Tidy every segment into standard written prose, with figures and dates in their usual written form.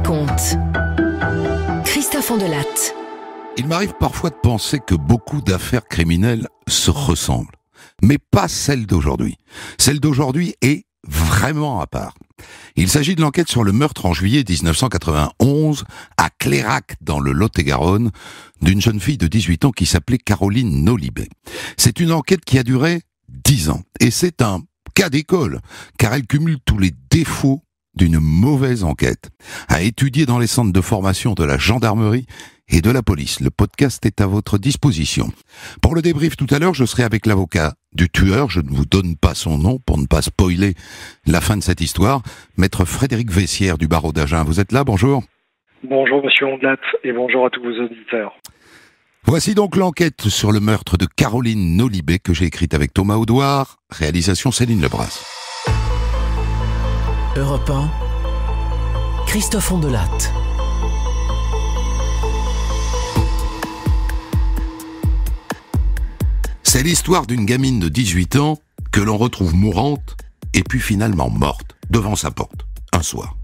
raconte. Christophe Ondelatte. Il m'arrive parfois de penser que beaucoup d'affaires criminelles se ressemblent. Mais pas celle d'aujourd'hui. Celle d'aujourd'hui est vraiment à part. Il s'agit de l'enquête sur le meurtre en juillet 1991 à Clairac dans le Lot-et-Garonne d'une jeune fille de 18 ans qui s'appelait Caroline Nolibet. C'est une enquête qui a duré 10 ans et c'est un cas d'école car elle cumule tous les défauts d'une mauvaise enquête. À étudier dans les centres de formation de la gendarmerie et de la police. Le podcast est à votre disposition. Pour le débrief tout à l'heure, je serai avec l'avocat du tueur. Je ne vous donne pas son nom pour ne pas spoiler la fin de cette histoire. Maître Frédéric Vessière du barreau d'Agen. Vous êtes là, bonjour. Bonjour Monsieur Ondelatte et bonjour à tous vos auditeurs. Voici donc l'enquête sur le meurtre de Caroline Nolibet que j'ai écrite avec Thomas Audouard. Réalisation Céline Lebras. Europe 1, Christophe Ondelatte. C'est l'histoire d'une gamine de 18 ans que l'on retrouve mourante et puis finalement morte devant sa porte, un soir.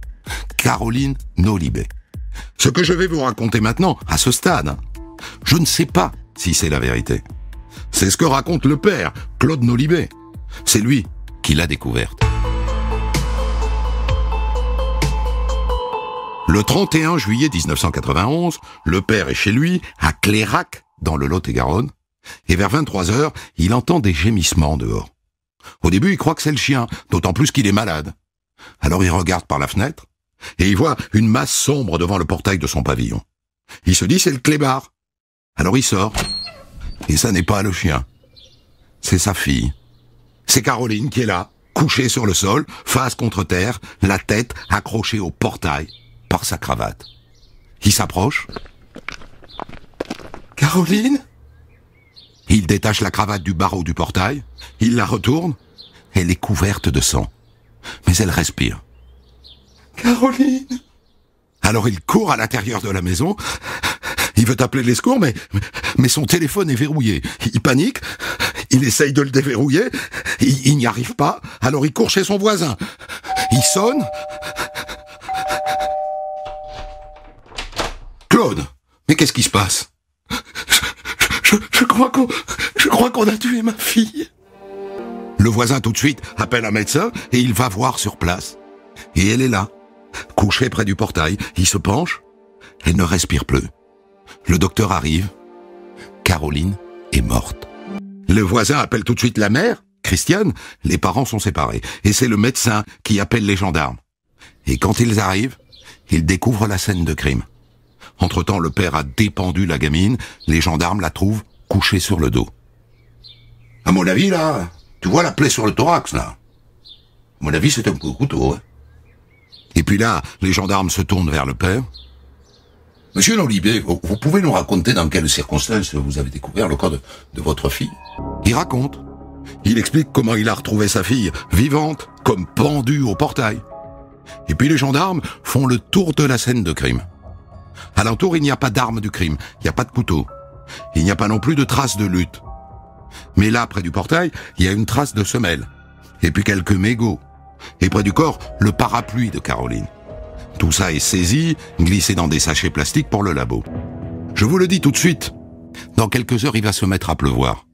Caroline Nolibet. Ce que je vais vous raconter maintenant, à ce stade, je ne sais pas si c'est la vérité. C'est ce que raconte le père, Claude Nolibet. C'est lui qui l'a découverte. Le 31 juillet 1991, le père est chez lui, à Clairac, dans le Lot-et-Garonne, et vers 23h, il entend des gémissements dehors. Au début, il croit que c'est le chien, d'autant plus qu'il est malade. Alors il regarde par la fenêtre, et il voit une masse sombre devant le portail de son pavillon. Il se dit, c'est le clébard. Alors il sort, et ça n'est pas le chien. C'est sa fille. C'est Caroline qui est là, couchée sur le sol, face contre terre, la tête accrochée au portail par sa cravate. Il s'approche. Caroline ? Il détache la cravate du barreau du portail, il la retourne, elle est couverte de sang. Mais elle respire. Caroline ? Alors il court à l'intérieur de la maison, il veut appeler les secours, mais son téléphone est verrouillé. Il panique, il essaye de le déverrouiller, il n'y arrive pas, alors il court chez son voisin. Il sonne. Claude, mais qu'est-ce qui se passe ? Je crois qu'on a tué ma fille. Le voisin tout de suite appelle un médecin et il va voir sur place. Et elle est là, couchée près du portail. Il se penche, elle ne respire plus. Le docteur arrive, Caroline est morte. Le voisin appelle tout de suite la mère, Christiane, les parents sont séparés. Et c'est le médecin qui appelle les gendarmes. Et quand ils arrivent, ils découvrent la scène de crime. Entre-temps, le père a dépendu la gamine, les gendarmes la trouvent couchée sur le dos. À mon avis, là, tu vois la plaie sur le thorax, là. À mon avis, c'est un coup de couteau, hein. Et puis là, les gendarmes se tournent vers le père. Monsieur Nolibet, vous pouvez nous raconter dans quelles circonstances vous avez découvert le corps de votre fille ? Il raconte. Il explique comment il a retrouvé sa fille, vivante, comme pendue au portail. Et puis les gendarmes font le tour de la scène de crime. Alentour, il n'y a pas d'arme du crime, il n'y a pas de couteau. Il n'y a pas non plus de traces de lutte. Mais là, près du portail, il y a une trace de semelle. Et puis quelques mégots. Et près du corps, le parapluie de Caroline. Tout ça est saisi, glissé dans des sachets plastiques pour le labo. Je vous le dis tout de suite, dans quelques heures, il va se mettre à pleuvoir.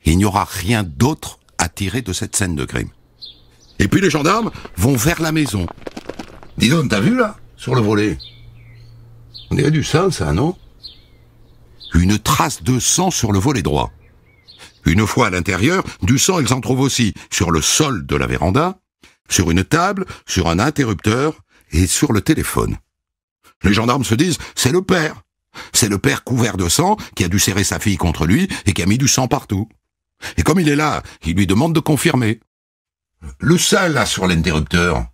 Et il n'y aura rien d'autre à tirer de cette scène de crime. Et puis les gendarmes vont vers la maison. Dis donc, t'as vu là, sur le volet ? On dirait du sang, ça, non ? Une trace de sang sur le volet droit. Une fois à l'intérieur, du sang, ils en trouvent aussi sur le sol de la véranda, sur une table, sur un interrupteur et sur le téléphone. Les gendarmes se disent, c'est le père. C'est le père couvert de sang qui a dû serrer sa fille contre lui et qui a mis du sang partout. Et comme il est là, il lui demande de confirmer. Le sang, là, sur l'interrupteur,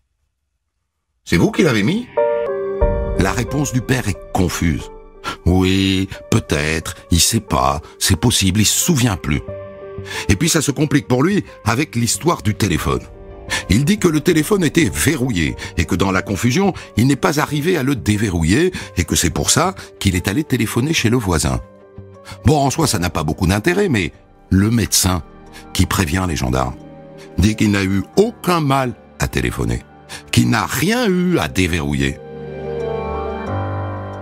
c'est vous qui l'avez mis ? La réponse du père est confuse. Oui, peut-être, il sait pas, c'est possible, il se souvient plus. Et puis ça se complique pour lui avec l'histoire du téléphone. Il dit que le téléphone était verrouillé et que dans la confusion, il n'est pas arrivé à le déverrouiller et que c'est pour ça qu'il est allé téléphoner chez le voisin. Bon, en soi, ça n'a pas beaucoup d'intérêt, mais le médecin qui prévient les gendarmes dit qu'il n'a eu aucun mal à téléphoner, qu'il n'a rien eu à déverrouiller.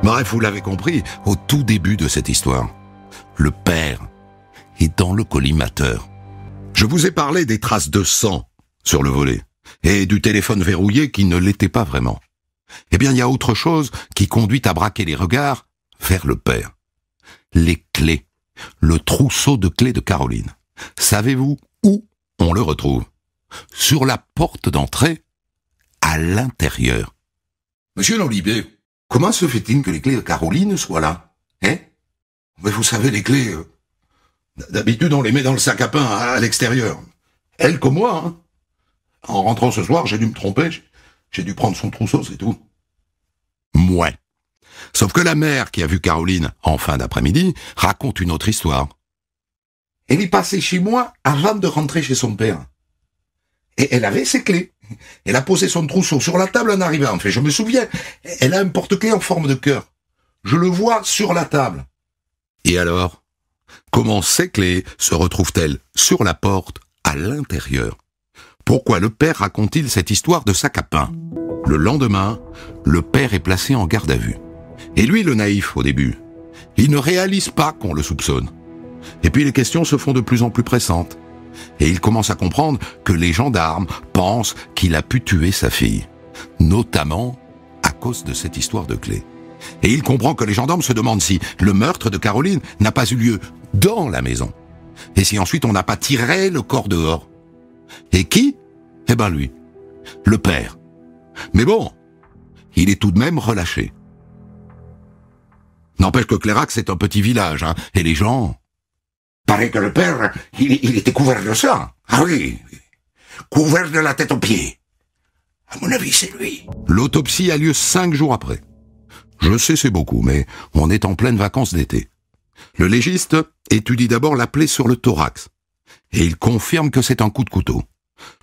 Bref, vous l'avez compris, au tout début de cette histoire, le père est dans le collimateur. Je vous ai parlé des traces de sang sur le volet et du téléphone verrouillé qui ne l'était pas vraiment. Eh bien, il y a autre chose qui conduit à braquer les regards vers le père. Les clés. Le trousseau de clés de Caroline. Savez-vous où on le retrouve? Sur la porte d'entrée, à l'intérieur. Monsieur Lolibé, comment se fait-il que les clés de Caroline soient là? Mais vous savez, les clés, d'habitude on les met dans le sac à pain à l'extérieur. Elle comme moi, hein. En rentrant ce soir, j'ai dû me tromper, j'ai dû prendre son trousseau, c'est tout. Mouais. Sauf que la mère qui a vu Caroline en fin d'après-midi raconte une autre histoire. Elle est passée chez moi avant de rentrer chez son père. Et elle avait ses clés. Elle a posé son trousseau sur la table en arrivant. Enfin, je me souviens, elle a un porte-clés en forme de cœur. Je le vois sur la table. Et alors, comment ces clés se retrouvent-elles sur la porte à l'intérieur? Pourquoi le père raconte-t-il cette histoire de sac à pain? Le lendemain, le père est placé en garde à vue. Et lui, le naïf, au début, il ne réalise pas qu'on le soupçonne. Et puis les questions se font de plus en plus pressantes. Et il commence à comprendre que les gendarmes pensent qu'il a pu tuer sa fille. Notamment à cause de cette histoire de clé. Et il comprend que les gendarmes se demandent si le meurtre de Caroline n'a pas eu lieu dans la maison. Et si ensuite on n'a pas tiré le corps dehors. Et qui? Eh ben lui, le père. Mais bon, il est tout de même relâché. N'empêche que Clairac, c'est un petit village, hein, et les gens... Paraît que le père, il était couvert de sang. Ah oui, couvert de la tête aux pieds. À mon avis, c'est lui. L'autopsie a lieu 5 jours après. Je sais, c'est beaucoup, mais on est en pleine vacances d'été. Le légiste étudie d'abord la plaie sur le thorax, et il confirme que c'est un coup de couteau.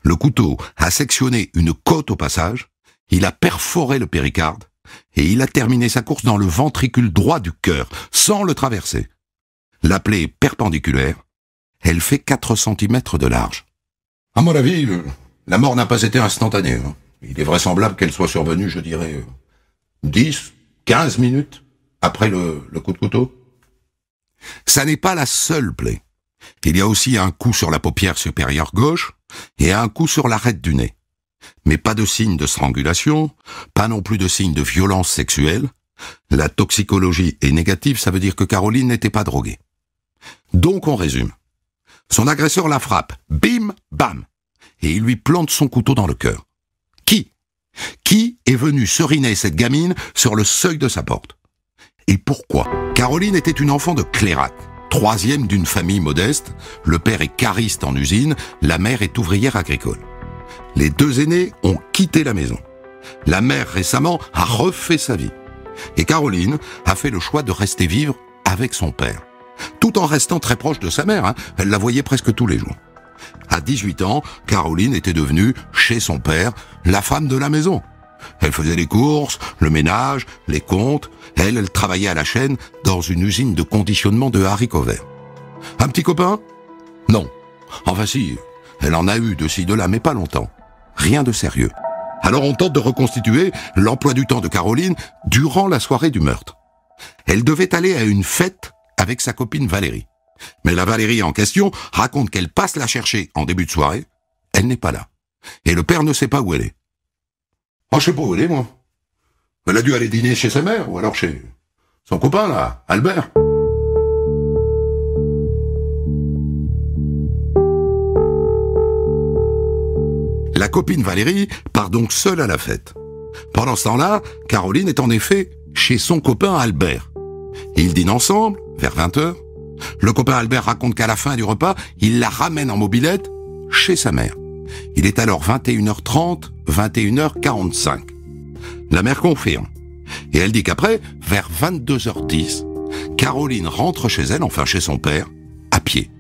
Le couteau a sectionné une côte au passage, il a perforé le péricarde, et il a terminé sa course dans le ventricule droit du cœur, sans le traverser. La plaie est perpendiculaire, elle fait 4 cm de large. À mon avis, la mort n'a pas été instantanée. Hein. Il est vraisemblable qu'elle soit survenue, je dirais, 10, 15 minutes après le coup de couteau. Ça n'est pas la seule plaie. Il y a aussi un coup sur la paupière supérieure gauche et un coup sur l'arête du nez. Mais pas de signe de strangulation, pas non plus de signe de violence sexuelle. La toxicologie est négative, ça veut dire que Caroline n'était pas droguée. Donc on résume. Son agresseur la frappe, bim, bam, et il lui plante son couteau dans le cœur. Qui est venu seriner cette gamine sur le seuil de sa porte? Et pourquoi? Caroline était une enfant de Clairac, 3e d'une famille modeste, le père est cariste en usine, la mère est ouvrière agricole. Les 2 aînés ont quitté la maison. La mère récemment a refait sa vie. Et Caroline a fait le choix de rester vivre avec son père. Tout en restant très proche de sa mère, hein. Elle la voyait presque tous les jours. À 18 ans, Caroline était devenue, chez son père, la femme de la maison. Elle faisait les courses, le ménage, les comptes. Elle travaillait à la chaîne dans une usine de conditionnement de haricots verts. Un petit copain? Non. Enfin si, elle en a eu de ci de là, mais pas longtemps. Rien de sérieux. Alors on tente de reconstituer l'emploi du temps de Caroline durant la soirée du meurtre. Elle devait aller à une fête avec sa copine Valérie. Mais la Valérie en question raconte qu'elle passe la chercher en début de soirée. Elle n'est pas là. Et le père ne sait pas où elle est. Oh, je sais pas où elle est, moi. Elle a dû aller dîner chez sa mère, ou alors chez son copain, là, Albert. La copine Valérie part donc seule à la fête. Pendant ce temps-là, Caroline est en effet chez son copain Albert. Ils dînent ensemble, vers 20h. Le copain Albert raconte qu'à la fin du repas, il la ramène en mobilette chez sa mère. Il est alors 21h30, 21h45. La mère confirme. Et elle dit qu'après, vers 22h10, Caroline rentre chez elle, enfin chez son père, à pied.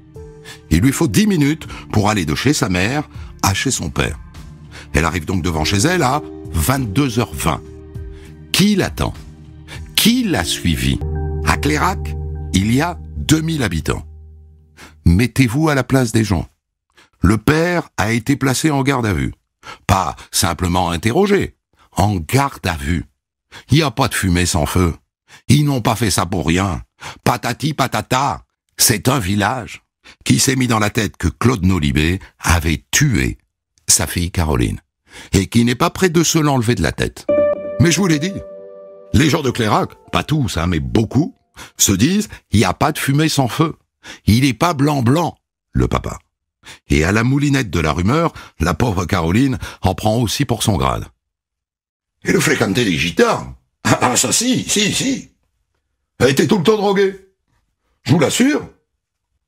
Il lui faut 10 minutes pour aller de chez sa mère à chez son père. Elle arrive donc devant chez elle à 22h20. Qui l'attend? Qui l'a suivi? À Clairac, il y a 2000 habitants. Mettez-vous à la place des gens. Le père a été placé en garde à vue. Pas simplement interrogé, en garde à vue. Il n'y a pas de fumée sans feu. Ils n'ont pas fait ça pour rien. Patati patata, c'est un village qui s'est mis dans la tête que Claude Nolibé avait tué sa fille Caroline, et qui n'est pas prêt de se l'enlever de la tête. Mais je vous l'ai dit, les gens de Clairac, pas tous, mais beaucoup, se disent « il n'y a pas de fumée sans feu ». Il n'est pas blanc, le papa. Et à la moulinette de la rumeur, la pauvre Caroline en prend aussi pour son grade. Et le fréquentait des gitans. Ah, ça si. Elle était tout le temps droguée. Je vous l'assure.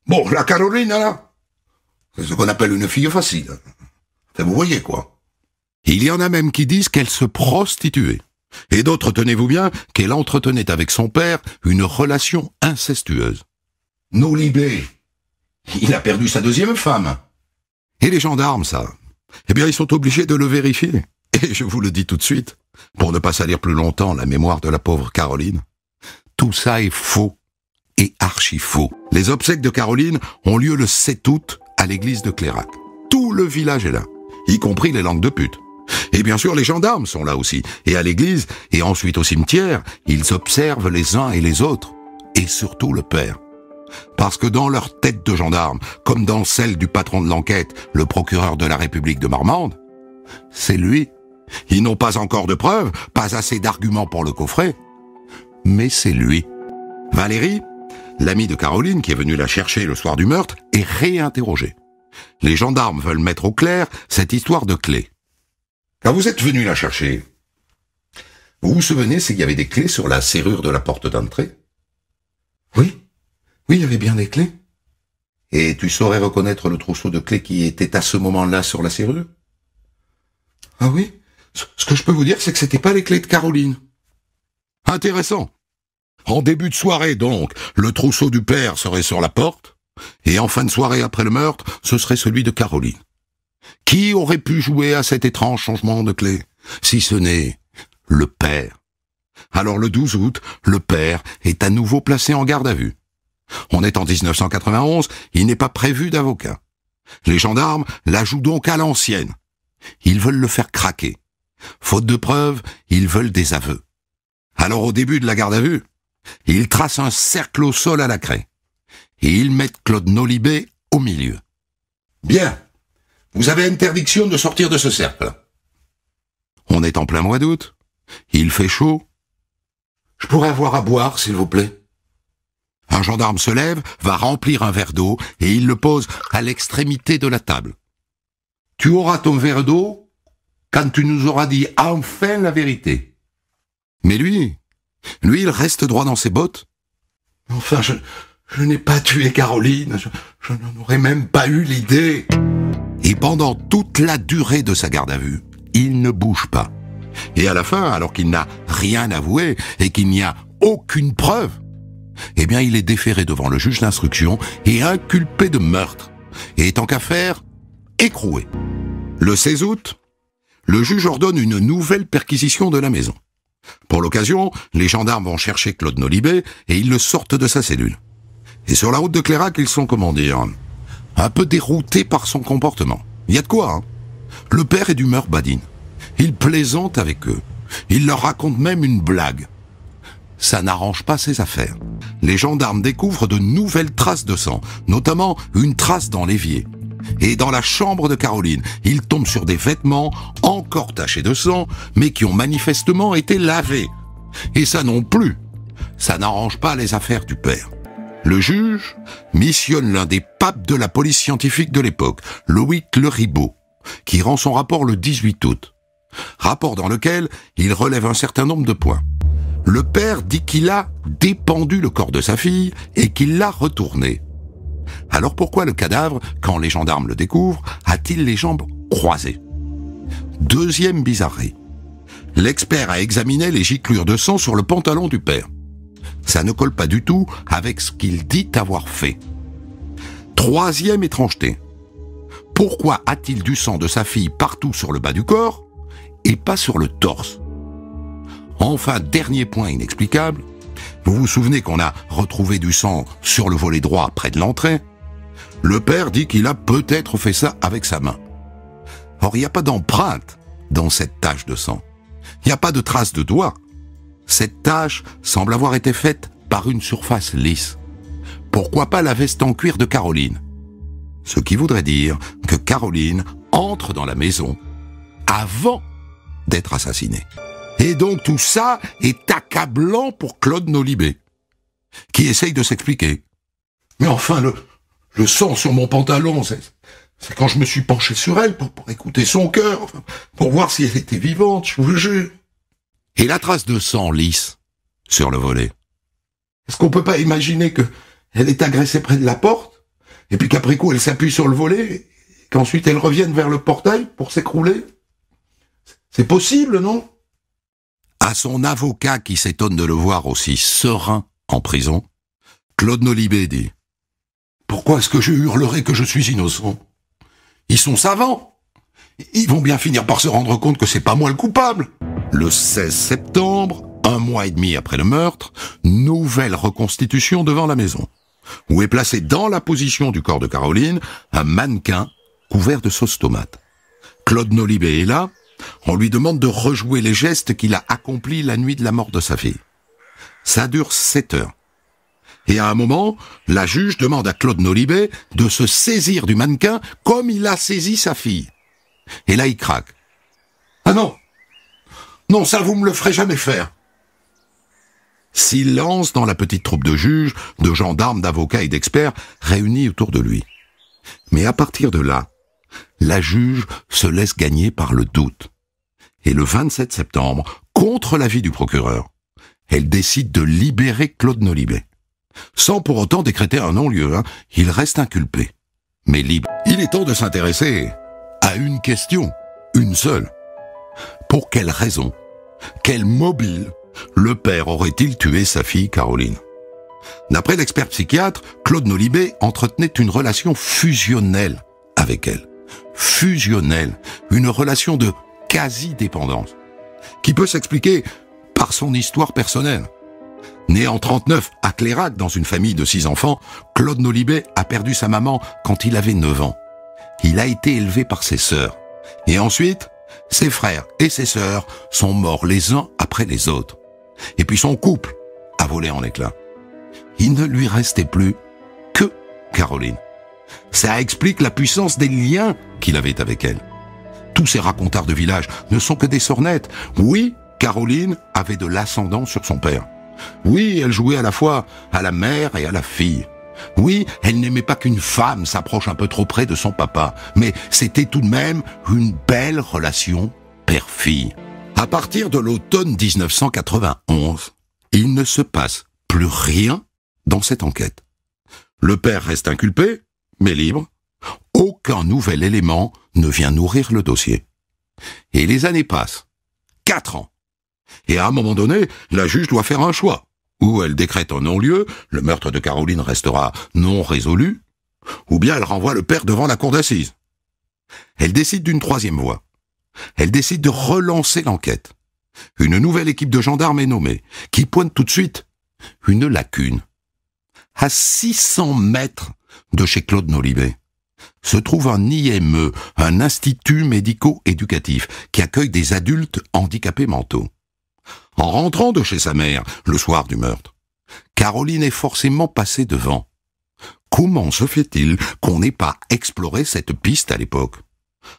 Bon, la Caroline, là, c'est ce qu'on appelle une fille facile. Enfin, vous voyez, quoi. Il y en a même qui disent qu'elle se prostituait. Et d'autres, tenez-vous bien, qu'elle entretenait avec son père une relation incestueuse. Nolibé, il a perdu sa deuxième femme. Et les gendarmes, ça, eh bien, ils sont obligés de le vérifier. Et je vous le dis tout de suite, pour ne pas salir plus longtemps la mémoire de la pauvre Caroline, tout ça est faux et archi faux. Les obsèques de Caroline ont lieu le 7 août à l'église de Clairac. Tout le village est là, y compris les langues de pute. Et bien sûr, les gendarmes sont là aussi. Et à l'église, et ensuite au cimetière, ils observent les uns et les autres. Et surtout le père. Parce que dans leur tête de gendarme, comme dans celle du patron de l'enquête, le procureur de la République de Marmande, c'est lui. Ils n'ont pas encore de preuves, pas assez d'arguments pour le coffrer. Mais c'est lui. Valérie, l'amie de Caroline qui est venue la chercher le soir du meurtre, est réinterrogée. Les gendarmes veulent mettre au clair cette histoire de clés. Quand vous êtes venu la chercher, vous vous souvenez s'il y avait des clés sur la serrure de la porte d'entrée? Oui, il y avait bien des clés. Et tu saurais reconnaître le trousseau de clés qui était à ce moment-là sur la serrure? Ah oui? Ce que je peux vous dire, c'est que c'était pas les clés de Caroline. Intéressant. En début de soirée, donc, le trousseau du père serait sur la porte, et en fin de soirée après le meurtre, ce serait celui de Caroline. Qui aurait pu jouer à cet étrange changement de clé, si ce n'est le père? Alors le 12 août, le père est à nouveau placé en garde à vue. On est en 1991, il n'est pas prévu d'avocat. Les gendarmes la jouent donc à l'ancienne. Ils veulent le faire craquer. Faute de preuves, ils veulent des aveux. Alors au début de la garde à vue, ils tracent un cercle au sol à la craie. Et ils mettent Claude Nolibé au milieu. Bien. Vous avez interdiction de sortir de ce cercle. On est en plein mois d'août. Il fait chaud. Je pourrais avoir à boire, s'il vous plaît. Un gendarme se lève, va remplir un verre d'eau et il le pose à l'extrémité de la table. Tu auras ton verre d'eau quand tu nous auras dit enfin la vérité. Mais lui, il reste droit dans ses bottes. Enfin, je n'ai pas tué Caroline, je n'en aurais même pas eu l'idée. Et pendant toute la durée de sa garde à vue, il ne bouge pas. Et à la fin, alors qu'il n'a rien avoué et qu'il n'y a aucune preuve, eh bien il est déféré devant le juge d'instruction et inculpé de meurtre. Et tant qu'à faire, écroué. Le 16 août, le juge ordonne une nouvelle perquisition de la maison. Pour l'occasion, les gendarmes vont chercher Claude Nolibé et ils le sortent de sa cellule. Et sur la route de Clairac, ils sont, comment dire, un peu déroutés par son comportement. Il y a de quoi, hein. Le père est d'humeur badine. Il plaisante avec eux. Il leur raconte même une blague. Ça n'arrange pas ses affaires. Les gendarmes découvrent de nouvelles traces de sang, notamment une trace dans l'évier. Et dans la chambre de Caroline, ils tombent sur des vêtements encore tachés de sang, mais qui ont manifestement été lavés. Et ça non plus, ça n'arrange pas les affaires du père. Le juge missionne l'un des papes de la police scientifique de l'époque, Loïc Le Ribot, qui rend son rapport le 18 août. Rapport dans lequel il relève un certain nombre de points. Le père dit qu'il a dépendu le corps de sa fille et qu'il l'a retourné. Alors pourquoi le cadavre, quand les gendarmes le découvrent, a-t-il les jambes croisées? Deuxième bizarrerie. L'expert a examiné les giclures de sang sur le pantalon du père. Ça ne colle pas du tout avec ce qu'il dit avoir fait. Troisième étrangeté. Pourquoi a-t-il du sang de sa fille partout sur le bas du corps et pas sur le torse? Enfin, dernier point inexplicable. Vous vous souvenez qu'on a retrouvé du sang sur le volet droit près de l'entrée? Le père dit qu'il a peut-être fait ça avec sa main. Or, il n'y a pas d'empreinte dans cette tache de sang. Il n'y a pas de trace de doigt. Cette tache semble avoir été faite par une surface lisse. Pourquoi pas la veste en cuir de Caroline? Ce qui voudrait dire que Caroline entre dans la maison avant d'être assassinée. Et donc tout ça est accablant pour Claude Nolibé, qui essaye de s'expliquer. Mais enfin, le sang sur mon pantalon, c'est quand je me suis penché sur elle pour écouter son cœur, pour voir si elle était vivante, je vous jure. Et la trace de sang lisse sur le volet. Est-ce qu'on peut pas imaginer que elle est agressée près de la porte, et puis qu'après coup elle s'appuie sur le volet, et qu'ensuite elle revienne vers le portail pour s'écrouler? C'est possible, non? À son avocat qui s'étonne de le voir aussi serein en prison, Claude Nolibé dit « Pourquoi est-ce que je hurlerai que je suis innocent? Ils sont savants. Ils vont bien finir par se rendre compte que c'est pas moi le coupable. » Le 16 septembre, 1 mois et demi après le meurtre, nouvelle reconstitution devant la maison, où est placé dans la position du corps de Caroline un mannequin couvert de sauce tomate. Claude Nolibé est là. On lui demande de rejouer les gestes qu'il a accomplis la nuit de la mort de sa fille. Ça dure 7 heures. Et à un moment, la juge demande à Claude Nolibé de se saisir du mannequin comme il a saisi sa fille. Et là, il craque. « Ah non! Non, ça vous me le ferez jamais faire !» Silence dans la petite troupe de juges, de gendarmes, d'avocats et d'experts réunis autour de lui. Mais à partir de là, la juge se laisse gagner par le doute. Et le 27 septembre, contre l'avis du procureur, elle décide de libérer Claude Nolibé. Sans pour autant décréter un non-lieu, il reste inculpé, mais libre. Il est temps de s'intéresser à une question, une seule. Pour quelle raison, quel mobile, le père aurait-il tué sa fille Caroline? D'après l'expert psychiatre, Claude Nolibé entretenait une relation fusionnelle avec elle. Fusionnelle, une relation de quasi-dépendance, qui peut s'expliquer par son histoire personnelle. Né en 1939 à Clérac, dans une famille de 6 enfants, Claude Nolibé a perdu sa maman quand il avait 9 ans. Il a été élevé par ses sœurs. Et ensuite, ses frères et ses sœurs sont morts les uns après les autres. Et puis son couple a volé en éclats. Il ne lui restait plus que Caroline. Ça explique la puissance des liens qu'il avait avec elle. Tous ces racontars de village ne sont que des sornettes. Oui, Caroline avait de l'ascendant sur son père. Oui, elle jouait à la fois à la mère et à la fille. Oui, elle n'aimait pas qu'une femme s'approche un peu trop près de son papa, mais c'était tout de même une belle relation père-fille. À partir de l'automne 1991, il ne se passe plus rien dans cette enquête. Le père reste inculpé, mais libre. Aucun nouvel élément ne vient nourrir le dossier. Et les années passent. 4 ans. Et à un moment donné, la juge doit faire un choix. Ou elle décrète un non-lieu, le meurtre de Caroline restera non résolu, ou bien elle renvoie le père devant la cour d'assises. Elle décide d'une troisième voie. Elle décide de relancer l'enquête. Une nouvelle équipe de gendarmes est nommée, qui pointe tout de suite une lacune. À 600 mètres de chez Claude Nolibé se trouve un IME, un institut médico-éducatif, qui accueille des adultes handicapés mentaux. En rentrant de chez sa mère, le soir du meurtre, Caroline est forcément passée devant. Comment se fait-il qu'on n'ait pas exploré cette piste à l'époque?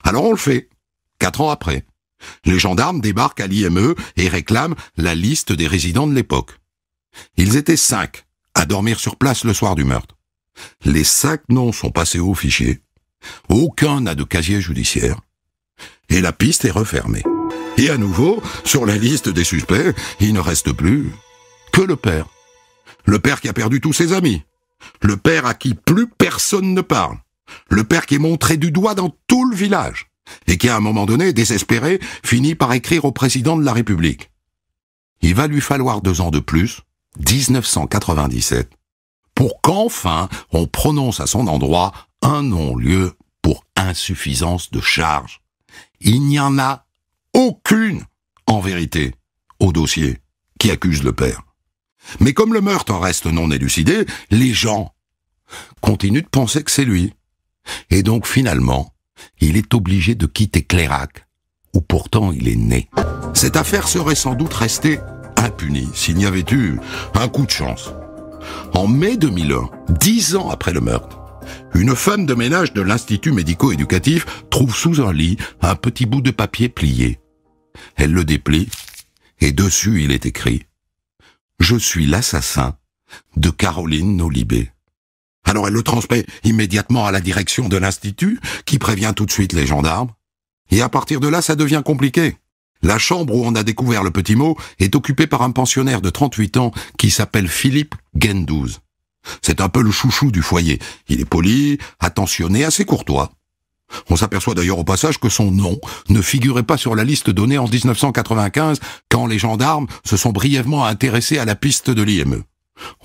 Alors on le fait, 4 ans après. Les gendarmes débarquent à l'IME et réclament la liste des résidents de l'époque. Ils étaient 5 à dormir sur place le soir du meurtre. Les 5 noms sont passés au fichier. Aucun n'a de casier judiciaire. Et la piste est refermée. Et à nouveau, sur la liste des suspects, il ne reste plus que le père. Le père qui a perdu tous ses amis. Le père à qui plus personne ne parle. Le père qui est montré du doigt dans tout le village. Et qui, à un moment donné, désespéré, finit par écrire au président de la République. Il va lui falloir 2 ans de plus, 1997, pour qu'enfin on prononce à son endroit un non-lieu pour insuffisance de charge. Il n'y en a aucune, en vérité, au dossier qui accuse le père. Mais comme le meurtre reste non élucidé, les gens continuent de penser que c'est lui. Et donc finalement, il est obligé de quitter Clérac, où pourtant il est né. Cette affaire serait sans doute restée impuni s'il n'y avait eu un coup de chance. En mai 2001, 10 ans après le meurtre, une femme de ménage de l'Institut médico-éducatif trouve sous un lit un petit bout de papier plié. Elle le déplie et dessus il est écrit « Je suis l'assassin de Caroline Nolibé ». Alors elle le transmet immédiatement à la direction de l'Institut qui prévient tout de suite les gendarmes. Et à partir de là, ça devient compliqué. La chambre où on a découvert le petit mot est occupée par un pensionnaire de 38 ans qui s'appelle Philippe Gendouze. C'est un peu le chouchou du foyer. Il est poli, attentionné, assez courtois. On s'aperçoit d'ailleurs au passage que son nom ne figurait pas sur la liste donnée en 1995 quand les gendarmes se sont brièvement intéressés à la piste de l'IME.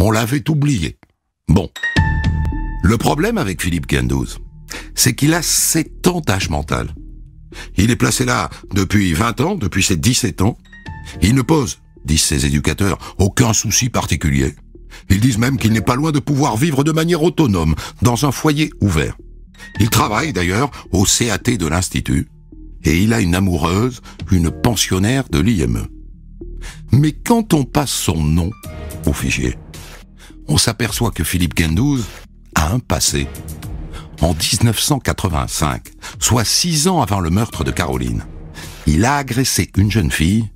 On l'avait oublié. Bon. Le problème avec Philippe Gendouze, c'est qu'il a 7 ans d'âge mental. Il est placé là depuis 20 ans, depuis ses 17 ans. Il ne pose, disent ses éducateurs, aucun souci particulier. Ils disent même qu'il n'est pas loin de pouvoir vivre de manière autonome dans un foyer ouvert. Il travaille d'ailleurs au CAT de l'Institut et il a une amoureuse, une pensionnaire de l'IME. Mais quand on passe son nom au fichier, on s'aperçoit que Philippe Gendouze a un passé. En 1985, soit 6 ans avant le meurtre de Caroline, il a agressé une jeune fille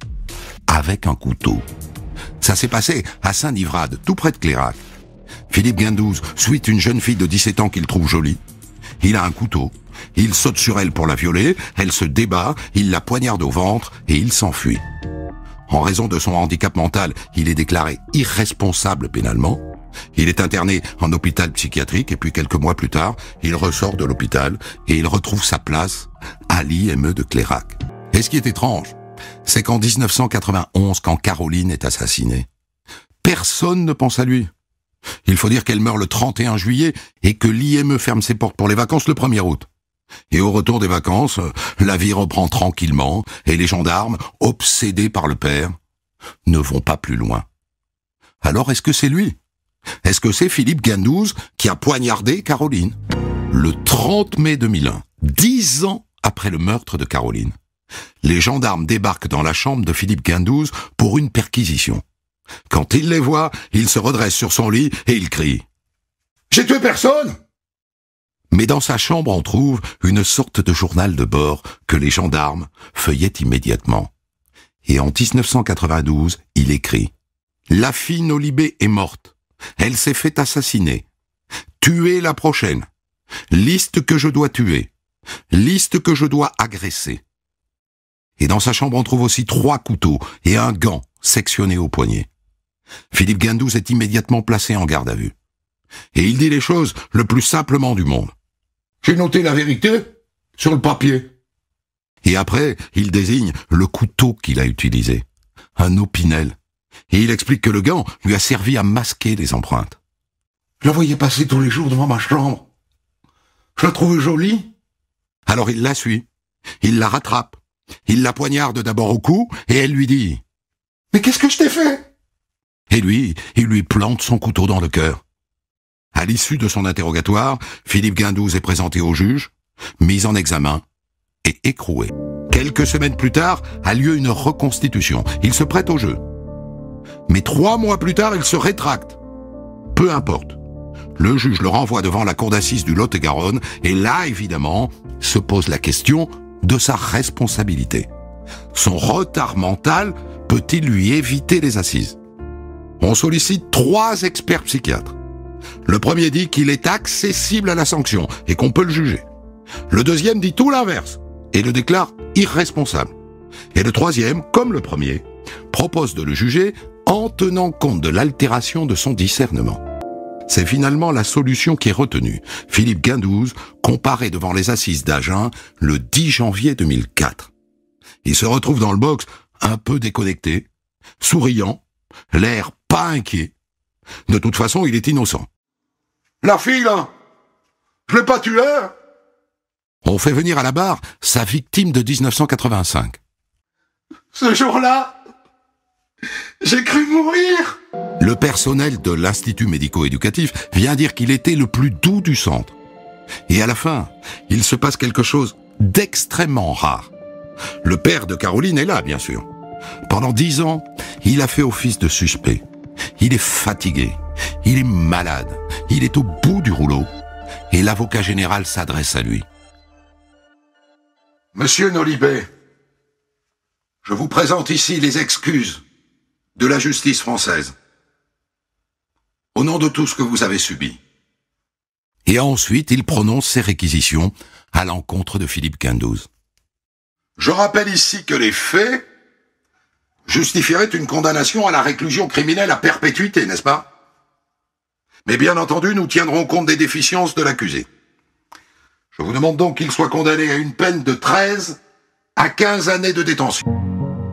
avec un couteau. Ça s'est passé à Saint-Livrade, tout près de Clairac. Philippe Gendouze suit une jeune fille de 17 ans qu'il trouve jolie. Il a un couteau, il saute sur elle pour la violer, elle se débat, il la poignarde au ventre et il s'enfuit. En raison de son handicap mental, il est déclaré irresponsable pénalement. Il est interné en hôpital psychiatrique et puis quelques mois plus tard, il ressort de l'hôpital et il retrouve sa place à l'IME de Clairac. Et ce qui est étrange, c'est qu'en 1991, quand Caroline est assassinée, personne ne pense à lui. Il faut dire qu'elle meurt le 31 juillet et que l'IME ferme ses portes pour les vacances le 1er août. Et au retour des vacances, la vie reprend tranquillement et les gendarmes, obsédés par le père, ne vont pas plus loin. Alors est-ce que c'est lui ? Est-ce que c'est Philippe Gendouze qui a poignardé Caroline ? Le 30 mai 2001, 10 ans après le meurtre de Caroline, les gendarmes débarquent dans la chambre de Philippe Gendouze pour une perquisition. Quand il les voit, il se redresse sur son lit et il crie « J'ai tué personne !» Mais dans sa chambre, on trouve une sorte de journal de bord que les gendarmes feuillettent immédiatement. Et en 1992, il écrit « La fille Nolibé est morte. Elle s'est fait assassiner. Tuer la prochaine. Liste que je dois tuer. Liste que je dois agresser. » Et dans sa chambre, on trouve aussi 3 couteaux et un gant sectionné au poignet. Philippe Gendouze est immédiatement placé en garde à vue. Et il dit les choses le plus simplement du monde. « J'ai noté la vérité sur le papier. » Et après, il désigne le couteau qu'il a utilisé. Un opinel. Et il explique que le gant lui a servi à masquer les empreintes. « Je la voyais passer tous les jours devant ma chambre. Je la trouvais jolie. » Alors il la suit. Il la rattrape. Il la poignarde d'abord au cou et elle lui dit « Mais qu'est-ce que je t'ai fait ?» Et lui, il lui plante son couteau dans le cœur. À l'issue de son interrogatoire, Philippe Gendouze est présenté au juge, mis en examen et écroué. Quelques semaines plus tard, a lieu une reconstitution. Il se prête au jeu. Mais 3 mois plus tard, il se rétracte. Peu importe. Le juge le renvoie devant la cour d'assises du Lot-et-Garonne et là, évidemment, se pose la question de sa responsabilité. Son retard mental peut-il lui éviter les assises ? On sollicite 3 experts psychiatres. Le premier dit qu'il est accessible à la sanction et qu'on peut le juger. Le deuxième dit tout l'inverse et le déclare irresponsable. Et le troisième, comme le premier, propose de le juger en tenant compte de l'altération de son discernement. C'est finalement la solution qui est retenue. Philippe Gendouze comparé devant les assises d'Agen le 10 janvier 2004. Il se retrouve dans le box un peu déconnecté, souriant, l'air pas inquiet. De toute façon, il est innocent. « La fille, là, je l'ai pas tuée !» On fait venir à la barre sa victime de 1985. « Ce jour-là, j'ai cru mourir !» Le personnel de l'Institut médico-éducatif vient dire qu'il était le plus doux du centre. Et à la fin, il se passe quelque chose d'extrêmement rare. Le père de Caroline est là, bien sûr. Pendant 10 ans, Il a fait office de suspect. Il est fatigué. Il est malade. Il est au bout du rouleau. Et l'avocat général s'adresse à lui. Monsieur Nolibé, je vous présente ici les excuses de la justice française, au nom de tout ce que vous avez subi. Et ensuite, il prononce ses réquisitions à l'encontre de Philippe Guindouze. Je rappelle ici que les faits justifieraient une condamnation à la réclusion criminelle à perpétuité, n'est-ce pas? Mais bien entendu, nous tiendrons compte des déficiences de l'accusé. Je vous demande donc qu'il soit condamné à une peine de 13 à 15 années de détention.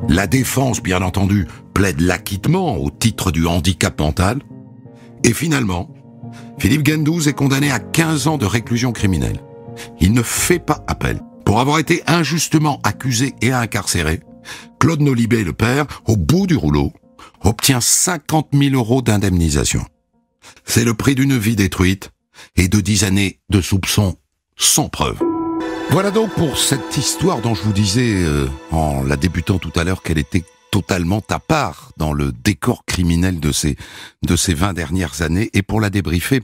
La défense, bien entendu, plaide l'acquittement au titre du handicap mental. Et finalement, Philippe Guindouze est condamné à 15 ans de réclusion criminelle. Il ne fait pas appel. Pour avoir été injustement accusé et incarcéré, Claude Nolibé, le père, au bout du rouleau, obtient 50 000 € d'indemnisation. C'est le prix d'une vie détruite et de 10 années de soupçons sans preuve. Voilà donc pour cette histoire dont je vous disais, en la débutant tout à l'heure, qu'elle était totalement à part dans le décor criminel de ces 20 dernières années. Et pour la débriefer,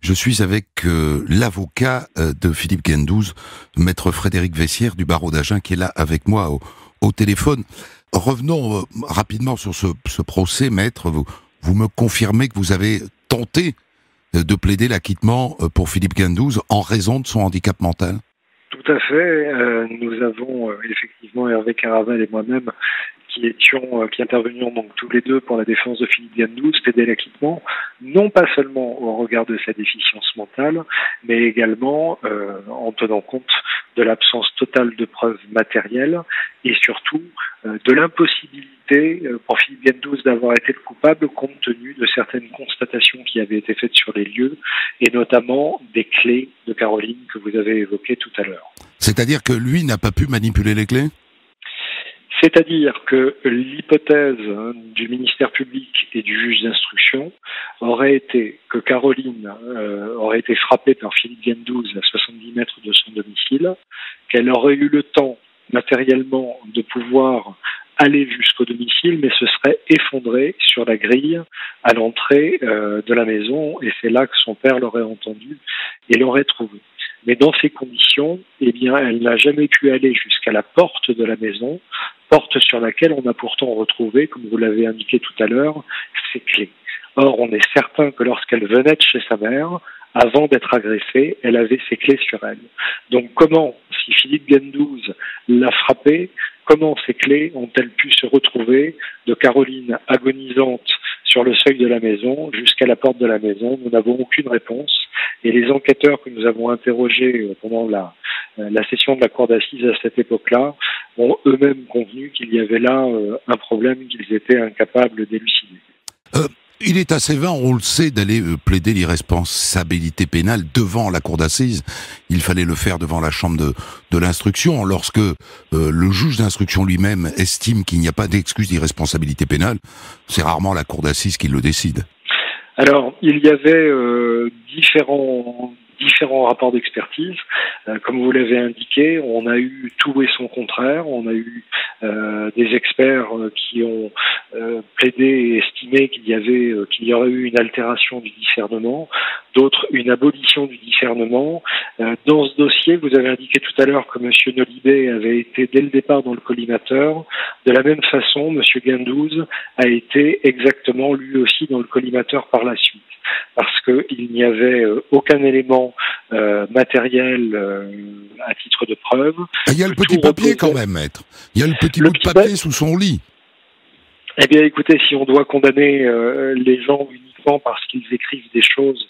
je suis avec l'avocat de Philippe Guindouze, maître Frédéric Vessière du barreau d'Agen, qui est là avec moi au téléphone. Revenons rapidement sur ce procès, maître. Vous me confirmez que vous avez tenté de plaider l'acquittement pour Philippe Guindouze en raison de son handicap mental? Tout à fait. Nous avons effectivement, Hervé Caraval et moi-même, qui intervenions donc tous les deux pour la défense de Philippe Guindouze, plaider l'acquittement, non pas seulement au regard de sa déficience mentale, mais également en tenant compte de l'absence totale de preuves matérielles et surtout de l'impossibilité pour Philippe Guindouze d'avoir été le coupable compte tenu de certaines constatations qui avaient été faites sur les lieux et notamment des clés de Caroline que vous avez évoquées tout à l'heure. C'est-à-dire que lui n'a pas pu manipuler les clés? C'est-à-dire que l'hypothèse du ministère public et du juge d'instruction aurait été que Caroline aurait été frappée par Philippe Guindouze à 70 mètres de son domicile, qu'elle aurait eu le temps matériellement de pouvoir aller jusqu'au domicile, mais se serait effondrée sur la grille à l'entrée de la maison, et c'est là que son père l'aurait entendue et l'aurait trouvée. Mais dans ces conditions, eh bien, elle n'a jamais pu aller jusqu'à la porte de la maison, porte sur laquelle on a pourtant retrouvé, comme vous l'avez indiqué tout à l'heure, ses clés. Or, on est certain que lorsqu'elle venait de chez sa mère, avant d'être agressée, elle avait ses clés sur elle. Donc comment, si Philippe Guindouze l'a frappée, comment ces clés ont-elles pu se retrouver de Caroline agonisante sur le seuil de la maison jusqu'à la porte de la maison? Nous n'avons aucune réponse. Et les enquêteurs que nous avons interrogés pendant la session de la cour d'assises à cette époque-là ont eux-mêmes convenu qu'il y avait là un problème qu'ils étaient incapables d'élucider. Il est assez vain, on le sait, d'aller plaider l'irresponsabilité pénale devant la cour d'assises. Il fallait le faire devant la chambre de l'instruction. Lorsque le juge d'instruction lui-même estime qu'il n'y a pas d'excuse d'irresponsabilité pénale, c'est rarement la cour d'assises qui le décide. Alors, il y avait différents rapports d'expertise. Comme vous l'avez indiqué, on a eu tout et son contraire. On a eu des experts qui ont plaidé et estimé qu'il y aurait eu une altération du discernement, d'autres une abolition du discernement. Dans ce dossier, vous avez indiqué tout à l'heure que M. Nolibé avait été dès le départ dans le collimateur. De la même façon, M. Guindouze a été exactement lui aussi dans le collimateur par la suite, parce qu'il n'y avait aucun élément matériel à titre de preuve. Il y a le petit papier quand même, maître. Il y a le petit bout de papier sous son lit. Eh bien, écoutez, si on doit condamner les gens uniquement parce qu'ils écrivent des choses,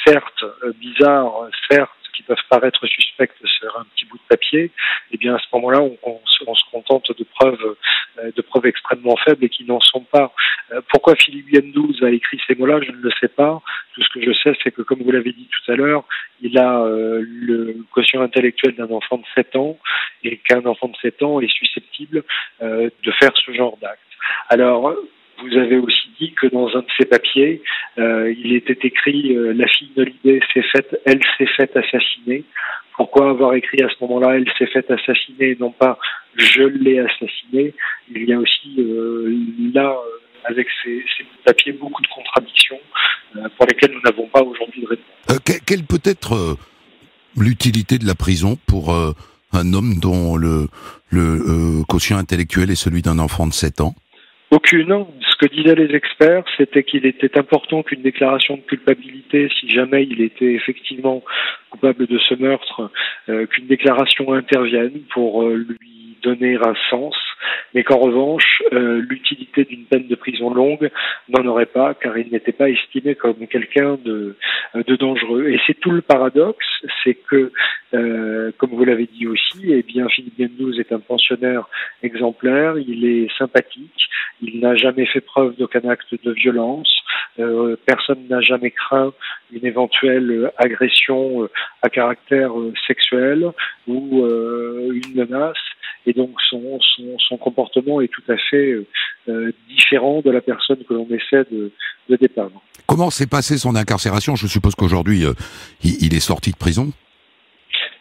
certes bizarres, certes qui peuvent paraître suspectes sur un petit bout de papier, eh bien à ce moment-là, on se contente de preuves extrêmement faibles et qui n'en sont pas. Pourquoi Philippe Guindouze a écrit ces mots-là, je ne le sais pas. Tout ce que je sais, c'est que, comme vous l'avez dit tout à l'heure, il a le quotient intellectuel d'un enfant de 7 ans et qu'un enfant de 7 ans est susceptible de faire ce genre d'acte. Alors, vous avez aussi dit que dans un de ces papiers, il était écrit « La fille Nolibé elle s'est faite assassiner ». Pourquoi avoir écrit à ce moment-là « Elle s'est faite assassiner » et non pas « Je l'ai assassinée ». Il y a aussi là avec ces bouts de papier beaucoup de contradictions pour lesquelles nous n'avons pas aujourd'hui de réponse. Quelle peut être l'utilité de la prison pour un homme dont le quotient intellectuel est celui d'un enfant de 7 ans? Aucune. Ce que disaient les experts, c'était qu'il était important qu'une déclaration de culpabilité, si jamais il était effectivement coupable de ce meurtre, qu'une déclaration intervienne pour lui donner un sens, mais qu'en revanche, l'utilité d'une peine de prison longue n'en aurait pas, car il n'était pas estimé comme quelqu'un de dangereux. Et c'est tout le paradoxe, c'est que, comme vous l'avez dit aussi, eh bien, Philippe Gendouzi est un pensionnaire exemplaire, il est sympathique, il n'a jamais fait preuve d'aucun acte de violence, personne n'a jamais craint une éventuelle agression à caractère sexuel ou une menace. Et donc son comportement est tout à fait différent de la personne que l'on essaie de dépeindre. Comment s'est passée son incarcération? Je suppose qu'aujourd'hui, il est sorti de prison.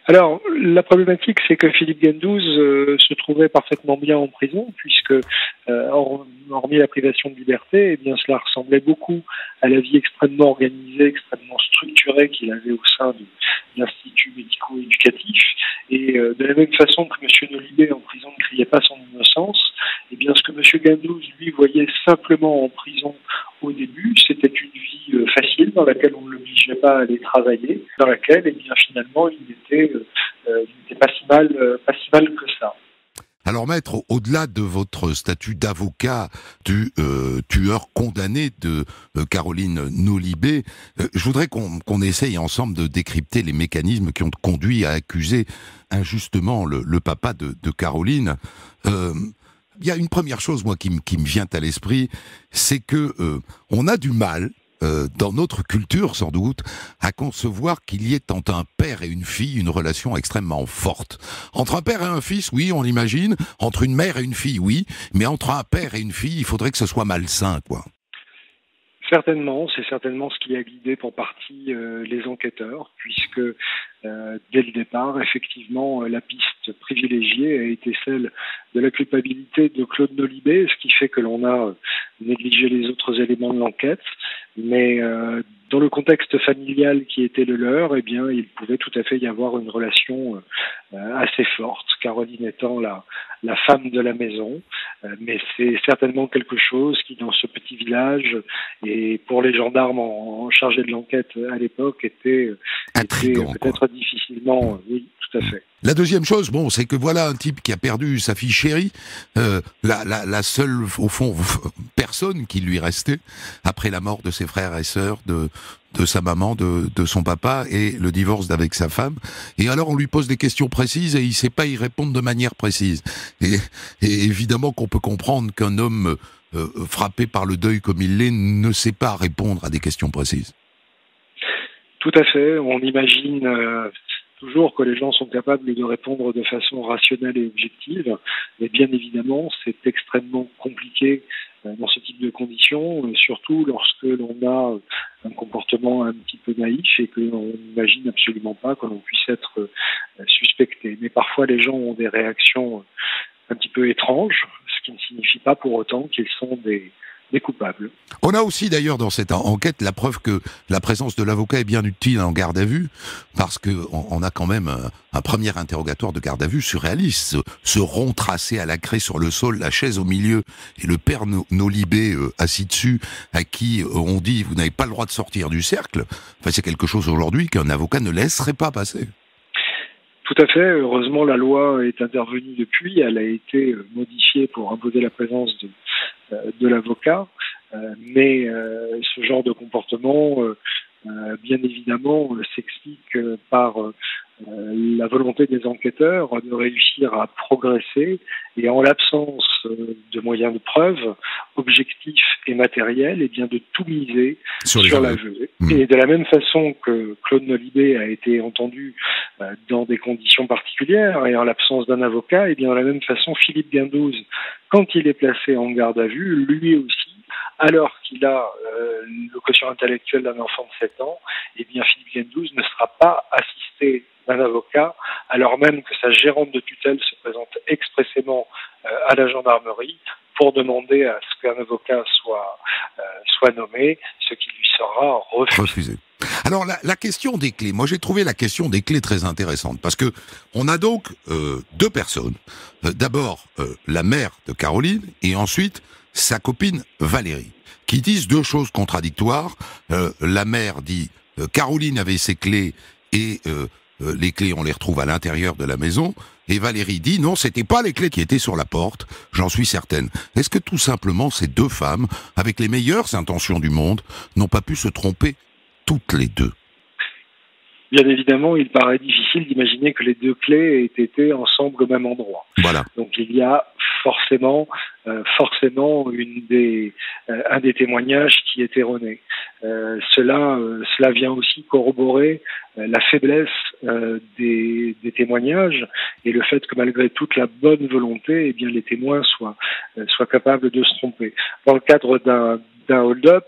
Alors, la problématique, c'est que Philippe Gendouzi se trouvait parfaitement bien en prison, puisque, hormis la privation de liberté, eh bien, cela ressemblait beaucoup à la vie extrêmement organisée, extrêmement structurée qu'il avait au sein de l'Institut médico-éducatif. Et de la même façon que M. Nolibé en prison ne criait pas son innocence, eh bien, ce que M. Gendouzi, lui, voyait simplement en prison au début, c'était une vie facile dans laquelle on ne l'obligeait pas à aller travailler, dans laquelle, eh bien, finalement, il n'était pas si mal que ça. Alors maître, au-delà de votre statut d'avocat du tueur condamné de Caroline Nolibé, je voudrais qu'on essaye ensemble de décrypter les mécanismes qui ont conduit à accuser injustement le papa de Caroline. Il y a une première chose, moi, qui me vient à l'esprit, c'est que on a du mal, dans notre culture sans doute, à concevoir qu'il y ait entre un père et une fille une relation extrêmement forte. Entre un père et un fils, oui, on l'imagine. Entre une mère et une fille, oui. Mais entre un père et une fille, il faudrait que ce soit malsain, quoi. Certainement, c'est certainement ce qui a guidé pour partie les enquêteurs, puisque dès le départ, effectivement, la piste privilégiée a été celle de la culpabilité de Claude Nolibé, ce qui fait que l'on a négligé les autres éléments de l'enquête. Mais dans le contexte familial qui était le leur, eh bien, il pouvait tout à fait y avoir une relation assez forte, Caroline étant la femme de la maison. Mais c'est certainement quelque chose qui, dans ce petit village, et pour les gendarmes en chargé de l'enquête à l'époque, était peut-être difficilement... oui, tout à fait. La deuxième chose, bon, c'est que voilà un type qui a perdu sa fille chérie, la seule, au fond, personne qui lui restait après la mort de ses frères et sœurs, de sa maman, de son papa et le divorce d'avec sa femme. Et alors on lui pose des questions précises et il sait pas y répondre de manière précise. Et évidemment qu'on peut comprendre qu'un homme frappé par le deuil comme il l'est ne sait pas répondre à des questions précises. Tout à fait. On imagine toujours que les gens sont capables de répondre de façon rationnelle et objective, mais bien évidemment, c'est extrêmement compliqué dans ce type de conditions, surtout lorsque l'on a un comportement un petit peu naïf et que l'on n'imagine absolument pas que l'on puisse être suspecté. Mais parfois, les gens ont des réactions un petit peu étranges, ce qui ne signifie pas pour autant qu'ils sont des coupables. On a aussi d'ailleurs dans cette enquête la preuve que la présence de l'avocat est bien utile en garde à vue, parce que on a quand même un premier interrogatoire de garde à vue surréaliste. Ce rond tracé à la craie sur le sol, la chaise au milieu, et le père Nolibé assis dessus, à qui on dit vous n'avez pas le droit de sortir du cercle. Enfin, c'est quelque chose aujourd'hui qu'un avocat ne laisserait pas passer. Tout à fait. Heureusement, la loi est intervenue depuis. Elle a été modifiée pour imposer la présence de l'avocat. Mais ce genre de comportement, bien évidemment, s'explique par la volonté des enquêteurs de réussir à progresser et en l'absence de moyens de preuve, objectifs et matériels, et bien de tout miser sur l'aveu. Et de la même façon que Claude Nolibé a été entendu dans des conditions particulières et en l'absence d'un avocat, et bien de la même façon Philippe Gendouzi, quand il est placé en garde à vue, lui aussi, alors qu'il a le quotient intellectuel d'un enfant de 7 ans, et bien Philippe Gendouzi ne sera pas assisté d'un avocat, alors même que sa gérante de tutelle se présente expressément à la gendarmerie pour demander à ce qu'un avocat soit nommé, ce qui lui sera refusé. Alors la question des clés, moi j'ai trouvé la question des clés très intéressante, parce que on a donc deux personnes. D'abord la mère de Caroline, et ensuite sa copine Valérie, qui disent deux choses contradictoires. La mère dit Caroline avait ses clés et les clés on les retrouve à l'intérieur de la maison, et Valérie dit non, c'était pas les clés qui étaient sur la porte, j'en suis certaine. Est-ce que tout simplement ces deux femmes, avec les meilleures intentions du monde, n'ont pas pu se tromper toutes les deux? Bien évidemment, il paraît difficile d'imaginer que les deux clés aient été ensemble au même endroit. Voilà. Donc il y a forcément un des témoignages qui est erroné. Cela vient aussi corroborer la faiblesse des témoignages et le fait que malgré toute la bonne volonté, eh bien les témoins soient capables de se tromper. Dans le cadre d'un hold-up,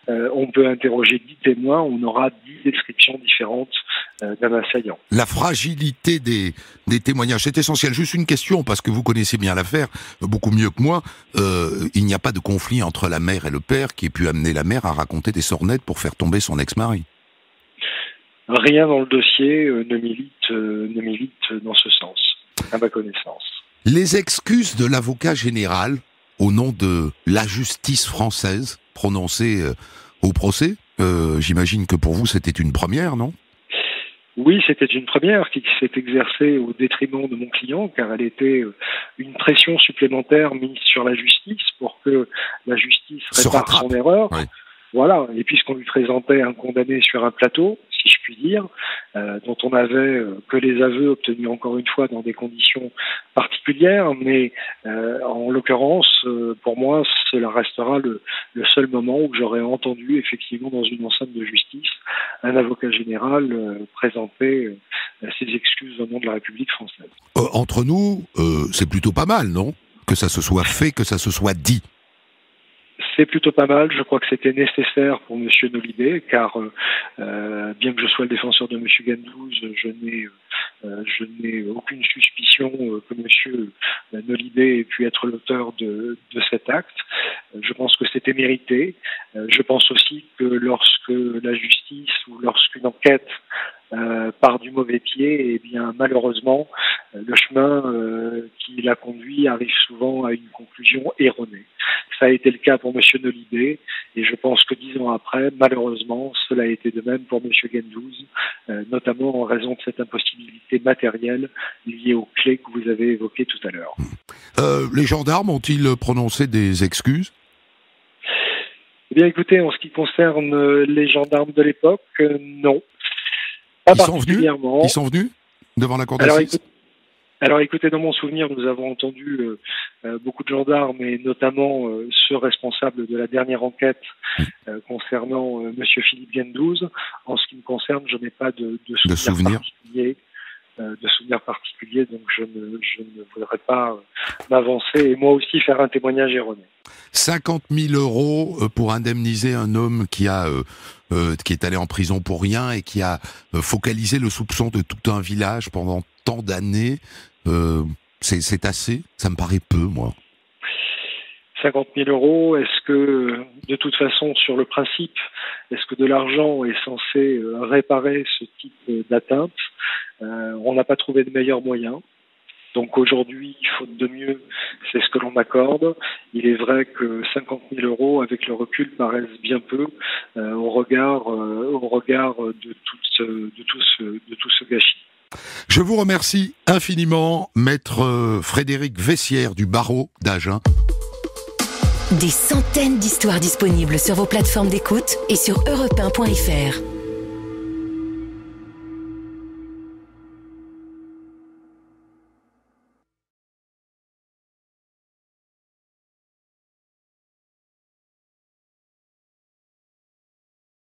on peut interroger 10 témoins, on aura 10 descriptions différentes d'un assaillant. La fragilité des témoignages, c'est essentiel. Juste une question, parce que vous connaissez bien l'affaire, beaucoup mieux que moi. Il n'y a pas de conflit entre la mère et le père qui ait pu amener la mère à raconter des sornettes pour faire tomber son ex-mari? Rien dans le dossier ne milite dans ce sens, à ma connaissance. Les excuses de l'avocat général au nom de la justice française prononcées au procès, j'imagine que pour vous c'était une première, non? Oui, c'était une première qui s'est exercée au détriment de mon client, car elle était une pression supplémentaire mise sur la justice pour que la justice répare son erreur. Oui. Voilà, et puisqu'on lui présentait un condamné sur un plateau, si je puis dire, dont on n'avait que les aveux obtenus encore une fois dans des conditions particulières, mais en l'occurrence, pour moi, cela restera le seul moment où j'aurais entendu effectivement dans une enceinte de justice un avocat général présenter ses excuses au nom de la République française. Entre nous, c'est plutôt pas mal, non? Que ça se soit fait, que ça se soit dit. C'est plutôt pas mal. Je crois que c'était nécessaire pour M. Nolibé, car bien que je sois le défenseur de M. Gandouze, je n'ai aucune suspicion que M. Nolibé ait pu être l'auteur de cet acte. Je pense que c'était mérité. Je pense aussi que lorsque la justice ou lorsqu'une enquête part du mauvais pied, eh bien malheureusement, le chemin qui l'a conduit arrive souvent à une conclusion erronée. Ça a été le cas pour M. Nolibé, et je pense que 10 ans après, malheureusement, cela a été de même pour M. Gandouze, notamment en raison de cette impossibilité matérielle liée aux clés que vous avez évoquées tout à l'heure. Les gendarmes ont-ils prononcé des excuses? Eh bien écoutez, en ce qui concerne les gendarmes de l'époque, non. Pas particulièrement. Ils sont venus devant la cour d'assises? Alors écoutez, dans mon souvenir, nous avons entendu beaucoup de gendarmes, et notamment ceux responsables de la dernière enquête concernant M. Philippe Gandouze. En ce qui me concerne, je n'ai pas de souvenir particulier, donc je ne voudrais pas m'avancer et moi aussi faire un témoignage erroné. 50 000 euros pour indemniser un homme qui est allé en prison pour rien et qui a focalisé le soupçon de tout un village pendant tant d'années, c'est assez? Ça me paraît peu, moi. 50 000 euros, est-ce que, de toute façon, sur le principe, est-ce que de l'argent est censé réparer ce type d'atteinte? On n'a pas trouvé de meilleur moyen. Donc aujourd'hui, faute de mieux, c'est ce que l'on m'accorde. Il est vrai que 50 000 euros, avec le recul, paraissent bien peu au regard de tout ce gâchis. Je vous remercie infiniment, maître Frédéric Vessière du barreau d'Agen. Des centaines d'histoires disponibles sur vos plateformes d'écoute et sur europe1.fr.